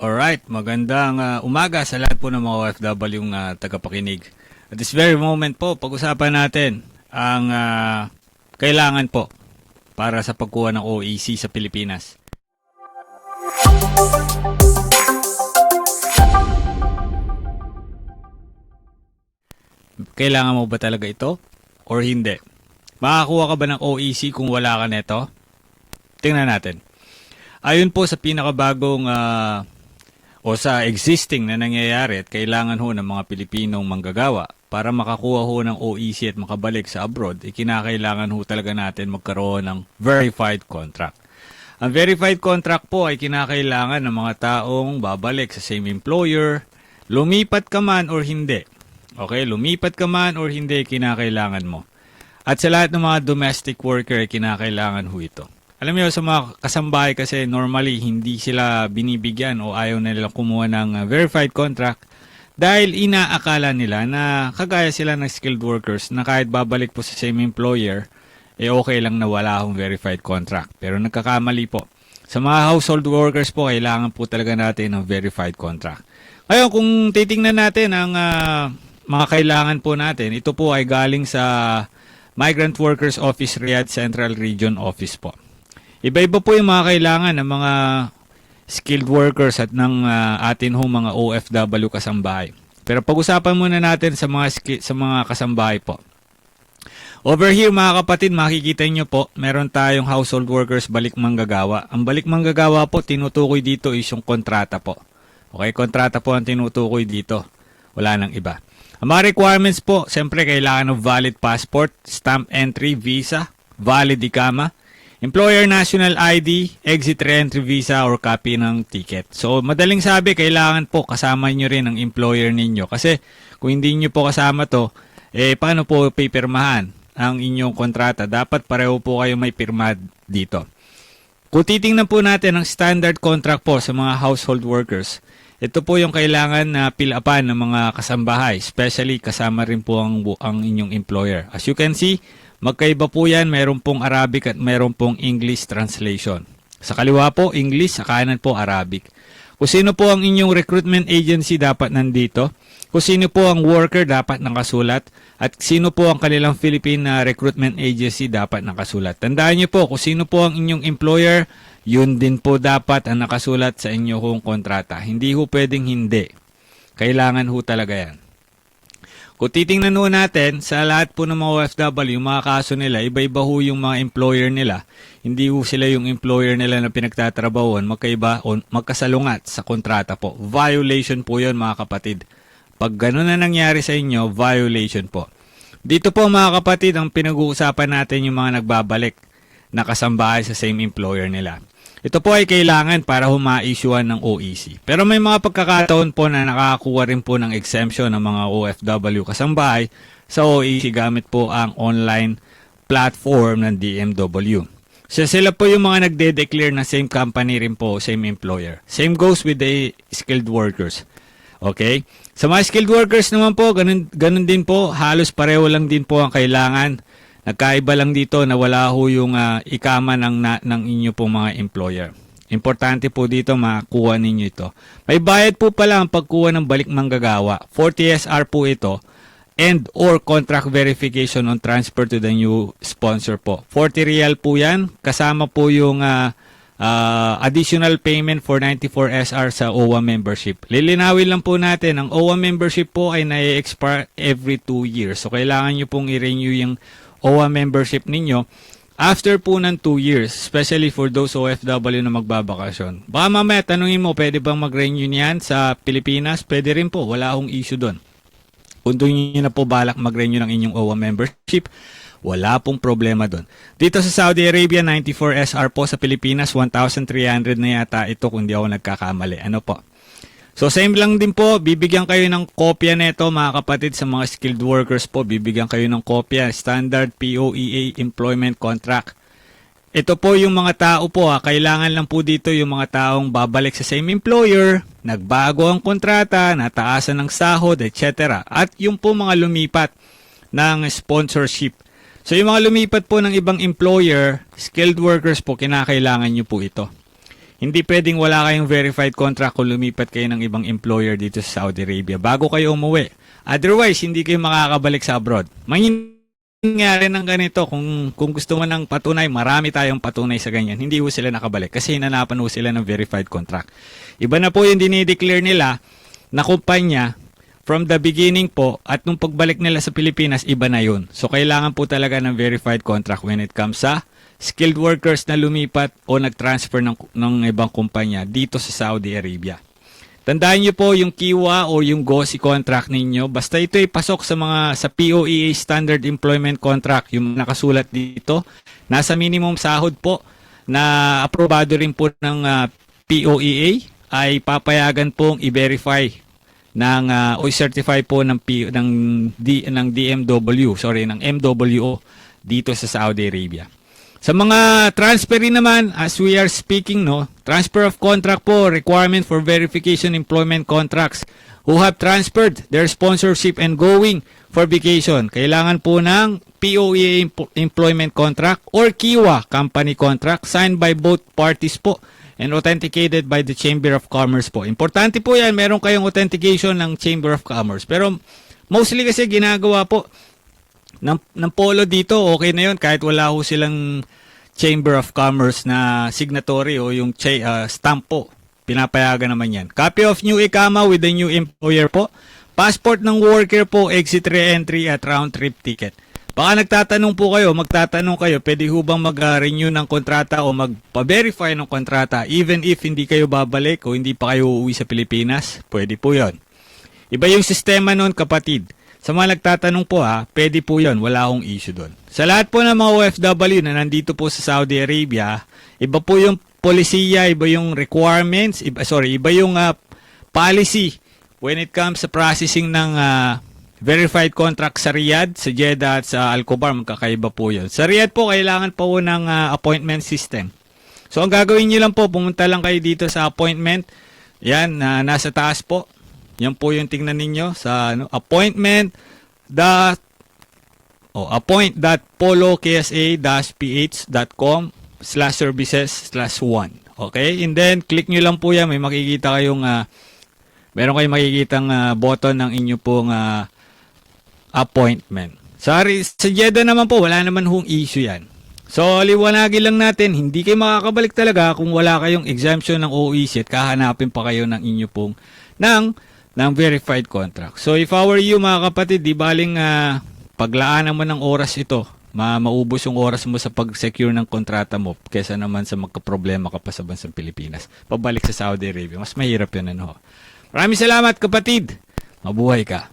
Alright, magandang umaga sa lahat po ng mga OFW yung tagapakinig. At this very moment po, pag-usapan natin ang kailangan po para sa pagkuha ng OEC sa Pilipinas. Kailangan mo ba talaga ito or hindi? Makakuha ka ba ng OEC kung wala ka neto? Tingnan natin. Ayon po sa pinakabagong o sa existing na nangyayari at kailangan ho ng mga Pilipinong manggagawa para makakuha ho ng OEC at makabalik sa abroad, kinakailangan ho talaga natin magkaroon ng verified contract. Ang verified contract po ay kinakailangan ng mga taong babalik sa same employer, lumipat ka man or hindi. Okay, lumipat ka man or hindi, kinakailangan mo. At sa lahat ng mga domestic worker, kinakailangan ho ito. Alam niyo, sa mga kasambahay kasi normally hindi sila binibigyan o ayaw na nila kumuha ng verified contract dahil inaakala nila na kagaya sila ng skilled workers na kahit babalik po sa same employer, okay lang na wala akong verified contract. Pero nagkakamali po. Sa mga household workers po, kailangan po talaga natin ng verified contract. Ngayon, kung titingnan natin ang mga kailangan po natin, ito po ay galing sa Migrant Workers Office Riyadh Central Region Office po. Iba-iba po yung mga kailangan ng mga skilled workers at ng atin ho mga OFW kasambahay. Pero pag-usapan muna natin sa mga kasambahay po. Over here mga kapatid, makikita nyo po, meron tayong household workers balik manggagawa. Ang balik manggagawa po, tinutukoy dito is yung kontrata po. Okay, kontrata po ang tinutukoy dito. Wala nang iba. Ang mga requirements po, siyempre kailangan ng valid passport, stamp entry, visa, valid ikama, employer national ID, exit re-entry visa or copy ng ticket. So, madaling sabi, kailangan po kasama nyo rin ang employer ninyo. Kasi kung hindi nyo po kasama to, paano po pipirmahan ang inyong kontrata? Dapat pareho po kayo may pirma dito. Kung titingnan po natin ang standard contract po sa mga household workers, ito po yung kailangan na pilapan ng mga kasambahay, especially kasama rin po ang inyong employer. As you can see, magkaiba po yan, meron pong Arabic at meron pong English translation. Sa kaliwa po, English, sa kanan po, Arabic. Kung sino po ang inyong recruitment agency, dapat nandito. Kung sino po ang worker, dapat nakasulat. At sino po ang kanilang Philippine recruitment agency, dapat nakasulat. Tandaan niyo po, kung sino po ang inyong employer, yun din po dapat ang nakasulat sa inyong kontrata. Hindi ho pwedeng hindi. Kailangan ho talaga yan. Kung titingnan ho natin, sa lahat po ng mga OFW, yung mga kaso nila, iba-iba ho yung mga employer nila. Hindi ho sila yung employer nila na pinagtatrabahuan, magkaiba o magkasalungat sa kontrata po. Violation po yun mga kapatid. Pag gano'n na nangyari sa inyo, violation po. Dito po mga kapatid, ang pinag-uusapan natin yung mga nagbabalik na kasambahay sa same employer nila. Ito po ay kailangan para huma-issuean ng OEC. Pero may mga pagkakataon po na nakakakuha rin po ng exemption ng mga OFW kasambahay sa OEC gamit po ang online platform ng DMW. So sila po yung mga nagde-declare na same company rin po, same employer. Same goes with the skilled workers. Okay? Sa mga skilled workers naman po, ganun din po, halos pareho lang din po ang kailangan. Nagkaiba lang dito na wala ho yung ikama ng inyo pong mga employer. Importante po dito makakuha ninyo ito. May bayad po pala ang pagkuha ng balik manggagawa. 40 SR po ito and or contract verification on transfer to the new sponsor po. 40 real po yan. Kasama po yung additional payment for 94 SR sa OWA membership. Lilinawin lang po natin, ang OWA membership po ay na-expire every 2 years. So kailangan nyo pong i-renew yung OWA membership ninyo after po ng 2 years, especially for those OFW na magbabakasyon. Baka mamaya tanungin mo, pwede bang mag-renew niyan sa Pilipinas? Pwede rin po, wala akong issue doon. Kung doon nyo na po balak mag-renew ng inyong OWA membership, wala pong problema doon. Dito sa Saudi Arabia, 94 SR po, sa Pilipinas, 1,300 na yata ito kung di ako nagkakamali. Ano po? So same lang din po, bibigyan kayo ng kopya nito mga kapatid sa mga skilled workers po. Bibigyan kayo ng kopya, standard POEA employment contract. Ito po yung mga tao po, kailangan lang po dito yung mga taong babalik sa same employer, nagbago ang kontrata, nataasan ng sahod, etc. At yung po mga lumipat ng sponsorship. So yung mga lumipat po ng ibang employer, skilled workers po, kinakailangan nyo po ito. Hindi pwedeng wala kayong verified contract kung lumipat kayo ng ibang employer dito sa Saudi Arabia bago kayo umuwi. Otherwise, hindi kayo makakabalik sa abroad. Mangyari ng ganito, kung gusto mo ng patunay, marami tayong patunay sa ganyan. Hindi ho sila nakabalik kasi hinanapan ho sila ng verified contract. Iba na po yung dinideclare nila na kumpanya from the beginning po at nung pagbalik nila sa Pilipinas, iba na yun. So, kailangan po talaga ng verified contract when it comes sa skilled workers na lumipat o nag-transfer ng ibang kumpanya dito sa Saudi Arabia. Tandaan niyo po yung Kiwa o yung GOSI contract ninyo. Basta ito ay pasok sa POEA Standard Employment Contract, yung nakasulat dito. Nasa minimum sahod po na aprobado rin po ng POEA ay papayagan pong i-verify o i-certify po ng MWO dito sa Saudi Arabia. Sa mga transfer naman, as we are speaking, transfer of contract po, requirement for verification employment contracts who have transferred their sponsorship and going for vacation. Kailangan po ng POEA employment contract or Kiwa company contract signed by both parties po and authenticated by the Chamber of Commerce po. Importante po yan, meron kayong authentication ng Chamber of Commerce. Pero mostly kasi ginagawa po ng polo dito, okay na yun kahit wala ho silang Chamber of Commerce na signatory o yung stamp po. Pinapayagan naman yan. Copy of new ICAMA with the new employer po. Passport ng worker po, exit re-entry at round trip ticket. Baka magtatanong kayo, pwede ho bang mag-renew ng kontrata o magpa-verify ng kontrata even if hindi kayo babalik o hindi pa kayo uuwi sa Pilipinas? Pwede po yon. Iba yung sistema nun, kapatid. Sa mga nagtatanong po pwede po yon, wala akong issue doon. Sa lahat po ng mga OFW na nandito po sa Saudi Arabia, iba po yung polisiya, iba yung requirements, iba yung policy when it comes sa processing ng verified contract sa Riyadh, sa Jeddah at sa Al-Khobar, magkakaiba po yun. Sa Riyadh po, kailangan po ng appointment system. So, ang gagawin nyo lang po, pumunta lang kayo dito sa appointment. Yan, nasa taas po. Yan po yung tingnan ninyo sa appoint.poloksa-ph.com/services/1. Okay? And then, click nyo lang po yan. May makikita kayong, meron kayong makikitang button ng inyo pong appointment. Sa Jeddah naman po, wala naman hong issue yan. So, liwanagin lang natin, hindi kayo makakabalik talaga kung wala kayong exemption ng OEC at kahanapin pa kayo ng inyo pong ng verified contract. So, if I were you mga kapatid, di baling paglaanan mo ng oras ito, maubos yung oras mo sa pag-secure ng kontrata mo kesa naman sa magka-problema ka pa sa bansang Pilipinas. Pabalik sa Saudi Arabia. Mas mahirap yun, Maraming salamat kapatid. Mabuhay ka.